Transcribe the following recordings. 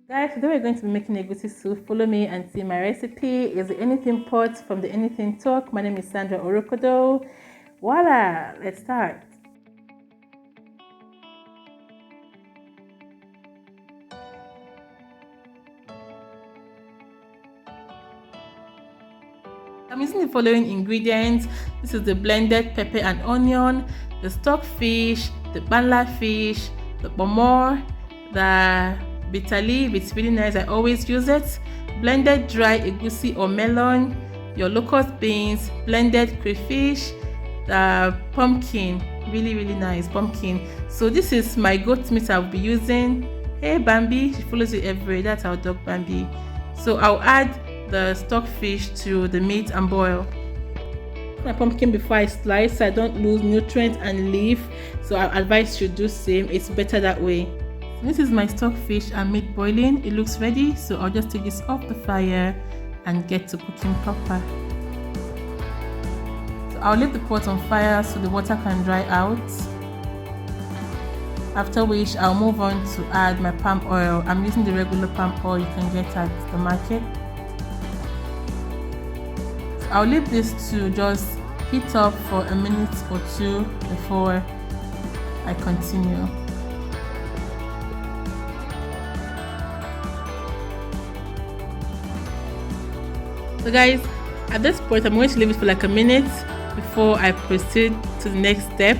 Guys, today we're going to be making egusi soup. Follow me and see my recipe. It's the Anything Pot from the Anything Talk. My name is Sandra Orokodo. Voila! Let's start. I'm using the following ingredients. This is the blended pepper and onion, the stock fish, the Kpanla fish, the Kpomo, the bitter leaf. It's really nice. I always use it. Blended dry egusi or melon, your locust beans, blended crayfish, the pumpkin. Really nice pumpkin. So this is my goat meat I'll be using. Hey Bambi, she follows you everywhere. That's our dog Bambi. So I'll add the stock fish to the meat and boil. My pumpkin before I slice so I don't lose nutrients and leaf, so I advise you do same. It's better that way. This is my stock fish and meat boiling. It looks ready, so I'll just take this off the fire and get to cooking proper. So I'll leave the pot on fire so the water can dry out, after which I'll move on to add my palm oil. I'm using the regular palm oil you can get at the market. I'll leave this to just heat up for a minute or two before I continue. So guys, at this point I'm going to leave it for like a minute before I proceed to the next step.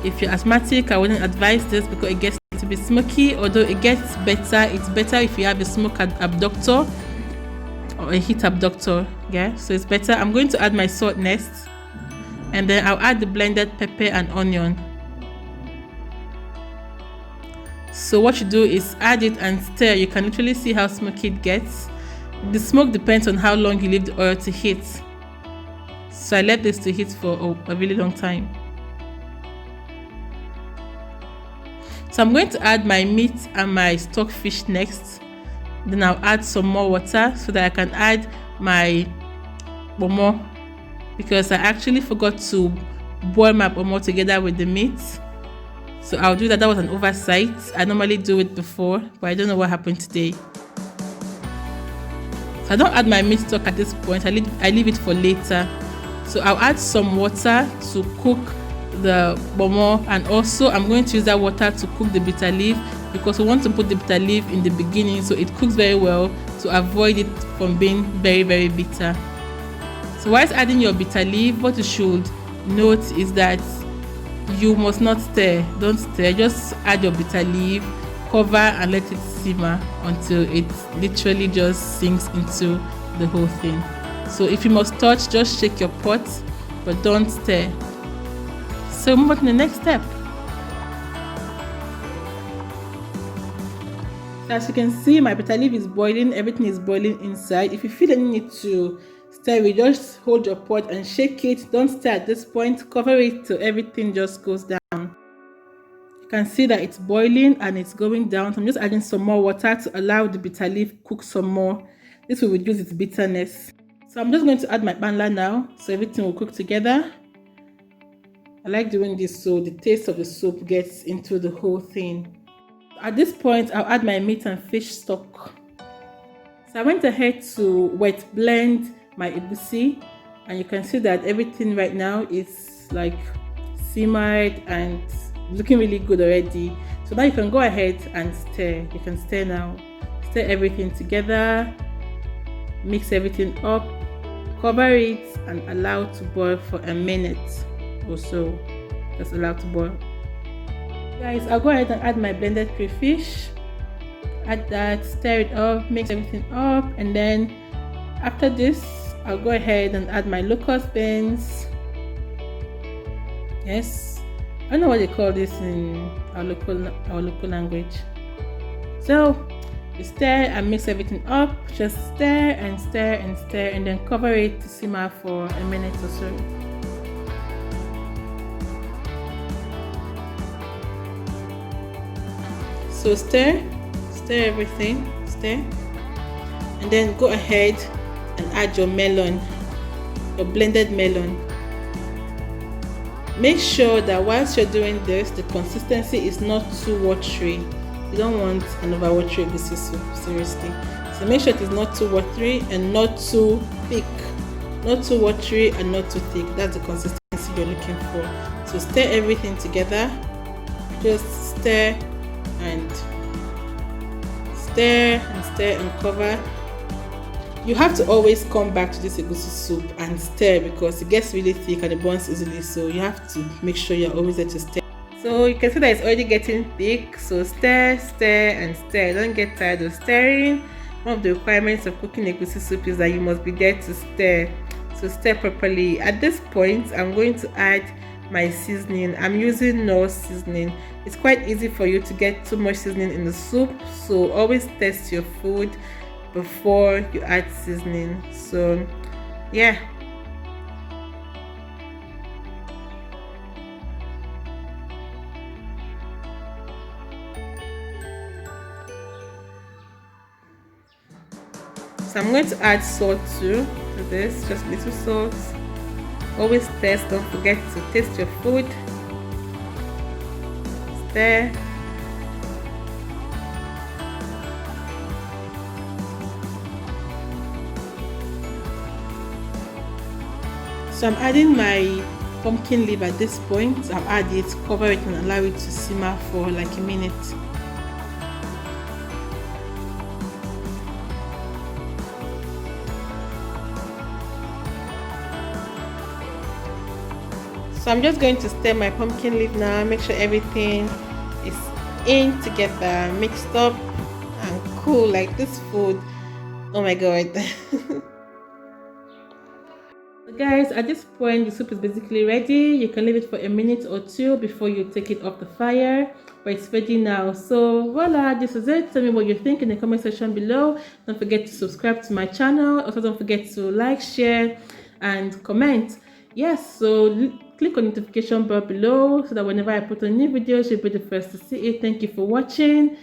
If you're asthmatic, I wouldn't advise this because it gets to be smoky. Although it gets better, it's better if you have a smoke abductor or a heat abductor. Yeah, so it's better. I'm going to add my salt next, and then I'll add the blended pepper and onion. So what you do is add it and stir. You can literally see how smoky it gets. The smoke depends on how long you leave the oil to heat. So I let this to heat for a really long time. So I'm going to add my meat and my stock fish next. Then I'll add some more water so that I can add my Kpomo, because I actually forgot to boil my Kpomo together with the meat. So I'll do that. That was an oversight. I normally do it before, but I don't know what happened today. So I don't add my meat stock at this point. I leave it for later. So I'll add some water to cook the Kpomo, and also I'm going to use that water to cook the bitter leaf, because we want to put the bitter leaf in the beginning so it cooks very well to avoid it from being very bitter. So whilst adding your bitter leaf, what you should note is that you must not stir. Don't stir, just add your bitter leaf, cover and let it simmer until it literally just sinks into the whole thing. So if you must touch, just shake your pot, but don't stir. So move on to the next step. As you can see, my bitter leaf is boiling. Everything is boiling inside. If you feel any need to stir it, just hold your pot and shake it. Don't stir at this point. Cover it till everything just goes down. You can see that it's boiling and it's going down. So I'm just adding some more water to allow the bitter leaf cook some more. This will reduce its bitterness. So I'm just going to add my Kpanla now, so everything will cook together. I like doing this so the taste of the soup gets into the whole thing. At this point, I'll add my meat and fish stock. So I went ahead to wet blend my egusi, and you can see that everything right now is like simmered and looking really good already. So now you can go ahead and stir. You can stir now. Stir everything together, mix everything up, cover it and allow to boil for a minute or so. Just allow to boil. Guys, I'll go ahead and add my blended crayfish. Add that, stir it up, mix everything up, and then after this I'll go ahead and add my locust beans. Yes, I don't know what they call this in our local language. So you stir and mix everything up. Just stir and stir and stir, and then cover it to simmer for a minute or so. So stir everything, stir, and then go ahead and add your melon, your blended melon. Make sure that whilst you're doing this, the consistency is not too watery. You don't want an over watery egusi soup, seriously. So make sure it is not too watery and not too thick. Not too watery and not too thick. That's the consistency you're looking for. So stir everything together. Just stir and stir and stir and cover. You have to always come back to this egusi soup and stir because it gets really thick and it burns easily. So you have to make sure you're always there to stir. So you can see that it's already getting thick. So stir, stir and stir. Don't get tired of stirring. One of the requirements of cooking egusi soup is that you must be there to stir. So stir properly. At this point, I'm going to add my seasoning. I'm using Knorr seasoning. It's quite easy for you to get too much seasoning in the soup. So always test your food before you add seasoning. So yeah, so I'm going to add salt too to this, just little salt. Always test, don't forget to taste your food. Stir. So I'm adding my pumpkin leaf at this point. I'll add it, cover it and allow it to simmer for like a minute. So I'm just going to stir my pumpkin leaf now, make sure everything is in together, mixed up and cool like this food. Oh my god. Guys, at this point the soup is basically ready. You can leave it for a minute or two before you take it off the fire, but it's ready now. So voila, this is it. Tell me what you think in the comment section below. Don't forget to subscribe to my channel. Also don't forget to like, share and comment. Yes, so click on the notification bell below so that whenever I put a new video you'll be the first to see it. Thank you for watching.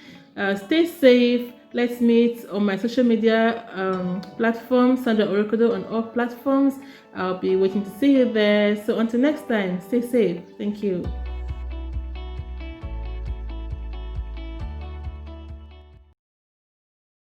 Stay safe. Let's meet on my social media platforms, Sandra Orokodo on all platforms. I'll be waiting to see you there. So until next time, stay safe. Thank you.